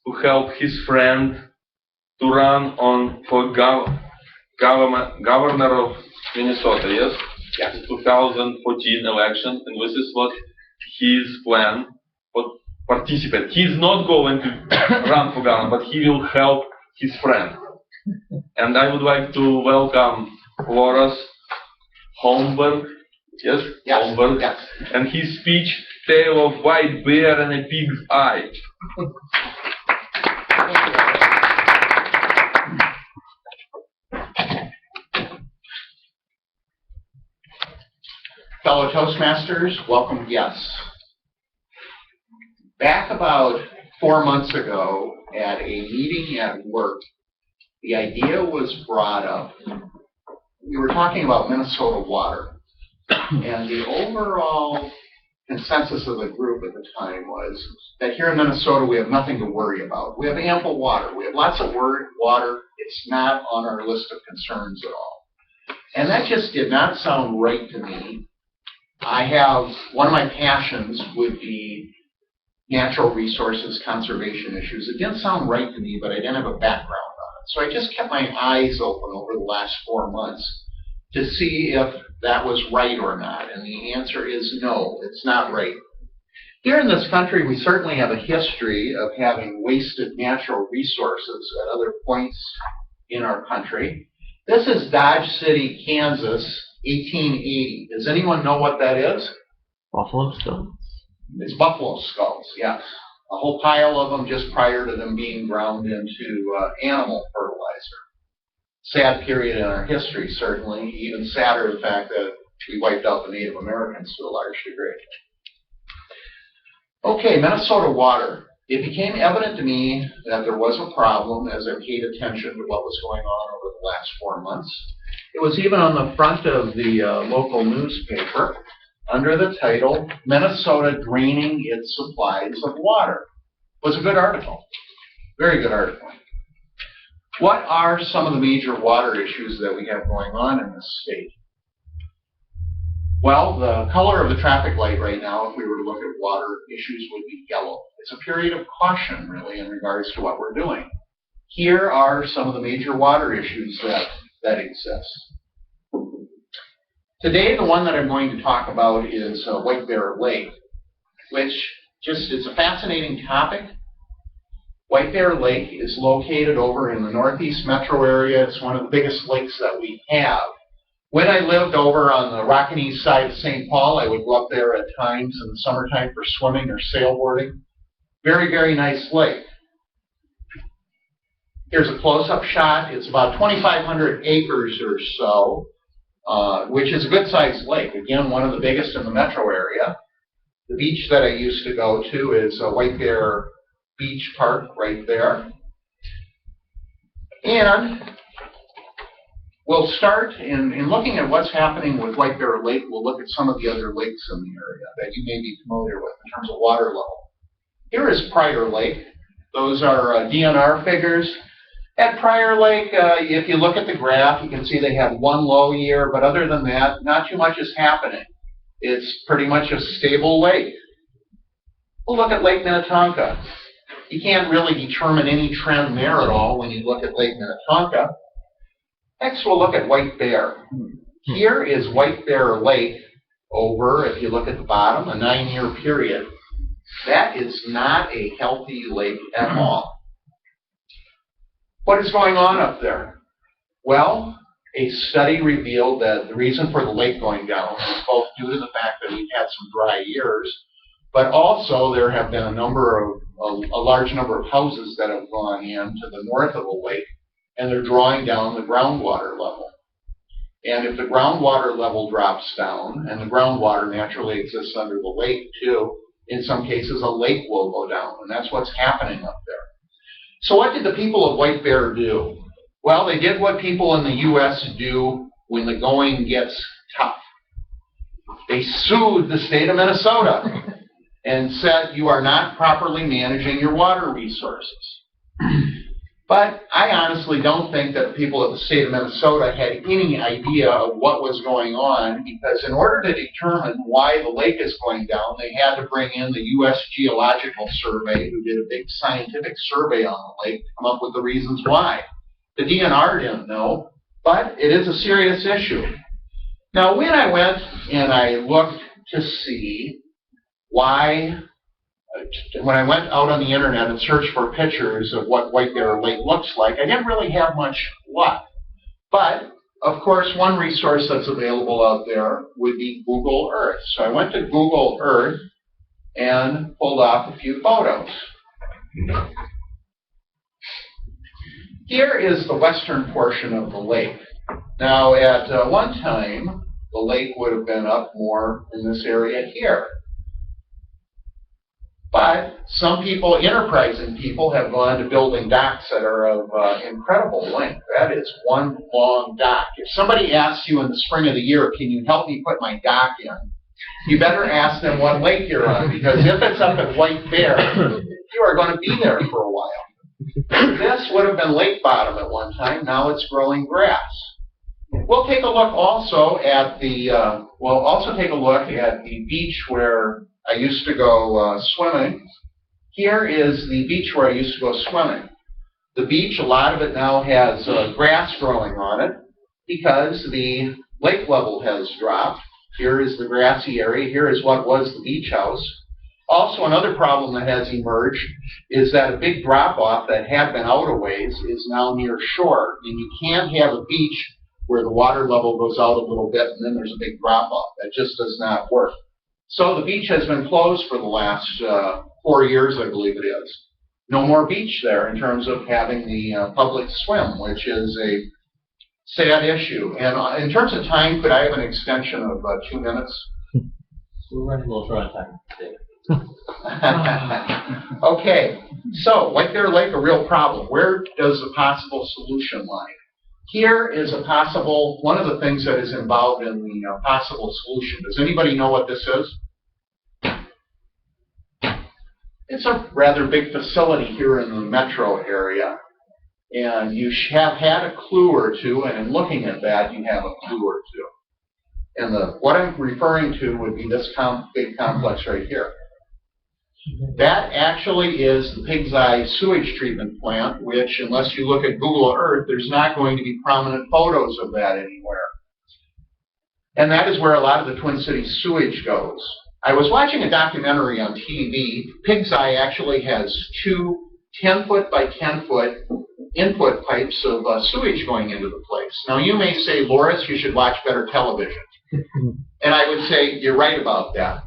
to help his friend to run on for governor of Minnesota, yes? Yes. The 2014 election, and this is what his plan for participate. He's not going to run for governor, but he will help his friend. And I would like to welcome Loras Holmberg, yes? Yes. Holmberg, yes. and his speech, Tale of White Bear and a Pig's Eye. Fellow Toastmasters, welcome guests. Back about 4 months ago at a meeting at work, the idea was brought up. We were talking about Minnesota water, and the overall consensus of the group at the time was that here in Minnesota we have nothing to worry about. We have ample water. We have lots of water. It's not on our list of concerns at all. And that just did not sound right to me. One of my passions would be natural resources conservation issues. It didn't sound right to me, but I didn't have a background on it. So I just kept my eyes open over the last 4 months to see if that was right or not. And the answer is no, it's not right. Here in this country, we certainly have a history of having wasted natural resources at other points in our country. This is Dodge City, Kansas, 1880. Does anyone know what that is? Buffalo skulls. It's buffalo skulls, yes. A whole pile of them just prior to them being ground into animal fertilizer. Sad period in our history, certainly. Even sadder, the fact that we wiped out the Native Americans to a large degree. Okay, Minnesota water. It became evident to me that there was a problem as I paid attention to what was going on over the last 4 months. It was even on the front of the local newspaper under the title, Minnesota Draining Its Supplies of Water. It was a good article, very good article. What are some of the major water issues that we have going on in this state? Well, the color of the traffic light right now, if we were to look at water issues, would be yellow. It's a period of caution, really, in regards to what we're doing. Here are some of the major water issues that exist. Today, the one that I'm going to talk about is White Bear Lake, which just is a fascinating topic. White Bear Lake is located over in the northeast metro area. It's one of the biggest lakes that we have. When I lived over on the Rockinese side of St. Paul, I would go up there at times in the summertime for swimming or sailboarding. Very, very nice lake. Here's a close-up shot. It's about 2,500 acres or so, which is a good-sized lake. Again, one of the biggest in the metro area. The beach that I used to go to is White Bear Beach Park right there. And we'll start in looking at what's happening with White Bear Lake. We'll look at some of the other lakes in the area that you may be familiar with in terms of water level. Here is Prior Lake. Those are DNR figures. At Prior Lake, if you look at the graph, you can see they have one low year, but other than that, not too much is happening. It's pretty much a stable lake. We'll look at Lake Minnetonka. You can't really determine any trend there at all when you look at Lake Minnetonka. Next, we'll look at White Bear. Here is White Bear Lake over, if you look at the bottom, a 9-year period. That is not a healthy lake at all. What is going on up there? Well, a study revealed that the reason for the lake going down is both due to the fact that we've had some dry years, but also there have been a large number of houses that have gone in to the north of the lake, and they're drawing down the groundwater level. And if the groundwater level drops down, and the groundwater naturally exists under the lake too, in some cases a lake will go down, and that's what's happening up there. So what did the people of White Bear do? Well, they did what people in the U.S. do when the going gets tough. They sued the state of Minnesota and said, you are not properly managing your water resources. But I honestly don't think that people of the state of Minnesota had any idea of what was going on, because in order to determine why the lake is going down, they had to bring in the U.S. Geological Survey, who did a big scientific survey on the lake, to come up with the reasons why. The DNR didn't know, but it is a serious issue. Now, when I went and I looked to see why, when I went out on the internet and searched for pictures of what White Bear Lake looks like, I didn't really have much luck. But, of course, one resource that's available out there would be Google Earth. So I went to Google Earth and pulled off a few photos. Here is the western portion of the lake. Now, at one time, the lake would have been up more in this area here. But some people, enterprising people, have gone to building docks that are of incredible length. That is one long dock. If somebody asks you in the spring of the year, can you help me put my dock in, you better ask them what lake you're on, because if it's up at White Bear, you are going to be there for a while. This would have been lake bottom at one time. Now it's growing grass. We'll take a look also at the, beach where I used to go swimming. Here is the beach where I used to go swimming. The beach, a lot of it now has grass growing on it because the lake level has dropped. Here is the grassy area. Here is what was the beach house. Also, another problem that has emerged is that a big drop-off that had been out a ways is now near shore. And you can't have a beach where the water level goes out a little bit and then there's a big drop-off. That just does not work. So the beach has been closed for the last 4 years, I believe it is. No more beach there in terms of having the public swim, which is a sad issue. And in terms of time, could I have an extension of 2 minutes? We're running a little short on time today. Okay, so White Bear Lake, a real problem. Where does the possible solution lie? Here is a possible, one of the things that is involved in the possible solution. Does anybody know what this is? It's a rather big facility here in the metro area. And you have had a clue or two, and in looking at that, you have a clue or two. And what I'm referring to would be this big complex right here. That actually is the Pig's Eye sewage treatment plant, which, unless you look at Google Earth, there's not going to be prominent photos of that anywhere. And that is where a lot of the Twin Cities sewage goes. I was watching a documentary on TV. Pig's Eye actually has 2 10-foot by 10-foot input pipes of sewage going into the place. Now, you may say, Loras, you should watch better television. And I would say, you're right about that.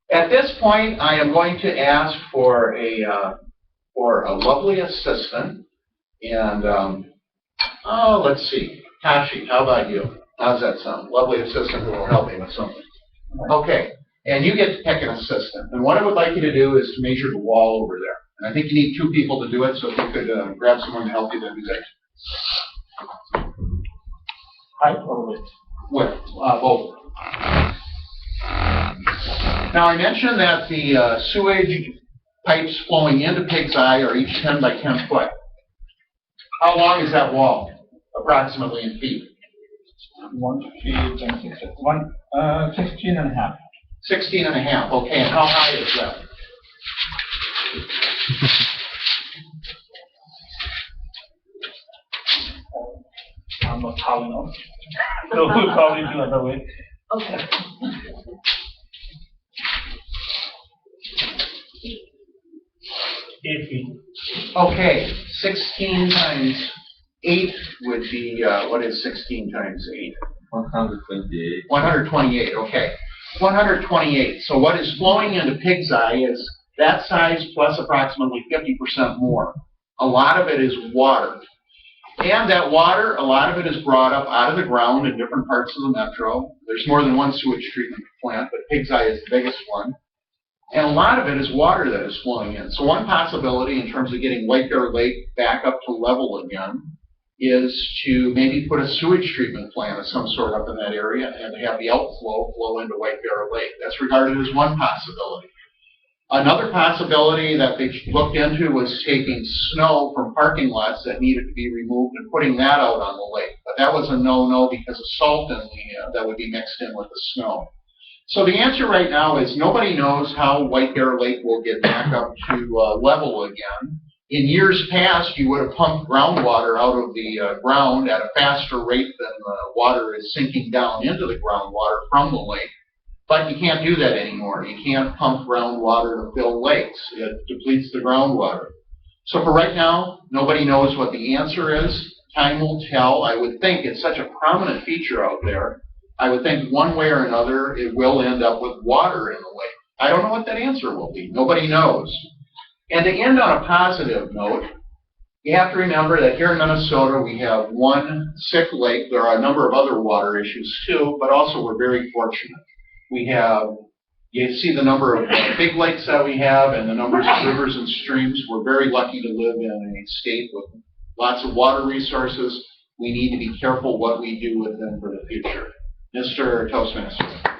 At this point, I am going to ask for a lovely assistant. And, let's see. Tashi, how about you? How's that sound? Lovely assistant who will help me with something. Okay. And you get to pick an assistant. And what I would like you to do is to measure the wall over there. And I think you need 2 people to do it, so if you could grab someone to help you, that'd be great. Height or width? Width, both. Now, I mentioned that the sewage pipes flowing into Pig's Eye are each 10 by 10 foot. How long is that wall, approximately in feet? 1 feet and 16 and a half. 16 and a half, okay. And how high is that? I'm not tall enough. So we'll probably do another way. Okay. Eight feet. Okay, 16 times 8 would be, what is 16 times 8? 128. 128, okay. 128. So what is flowing into Pig's Eye is that size plus approximately 50% more. A lot of it is water. And that water, a lot of it is brought up out of the ground in different parts of the metro. There's more than one sewage treatment plant, but Pig's Eye is the biggest one. And a lot of it is water that is flowing in. So one possibility in terms of getting White Bear Lake back up to level again is to maybe put a sewage treatment plant of some sort up in that area and have the outflow flow into White Bear Lake. That's regarded as one possibility. Another possibility that they looked into was taking snow from parking lots that needed to be removed and putting that out on the lake. But that was a no-no because of salt that would be mixed in with the snow. So the answer right now is nobody knows how White Bear Lake will get back up to level again. In years past, you would have pumped groundwater out of the ground at a faster rate than the water is sinking down into the groundwater from the lake. But you can't do that anymore. You can't pump groundwater to fill lakes. It depletes the groundwater. So for right now, nobody knows what the answer is. Time will tell. I would think it's such a prominent feature out there. I would think one way or another it will end up with water in the lake. I don't know what that answer will be. Nobody knows. And to end on a positive note, you have to remember that here in Minnesota we have one sick lake. There are a number of other water issues too, but also we're very fortunate. We have, you see the number of big lakes that we have and the numbers of rivers and streams. We're very lucky to live in a state with lots of water resources. We need to be careful what we do with them for the future. Mr. Toastmaster.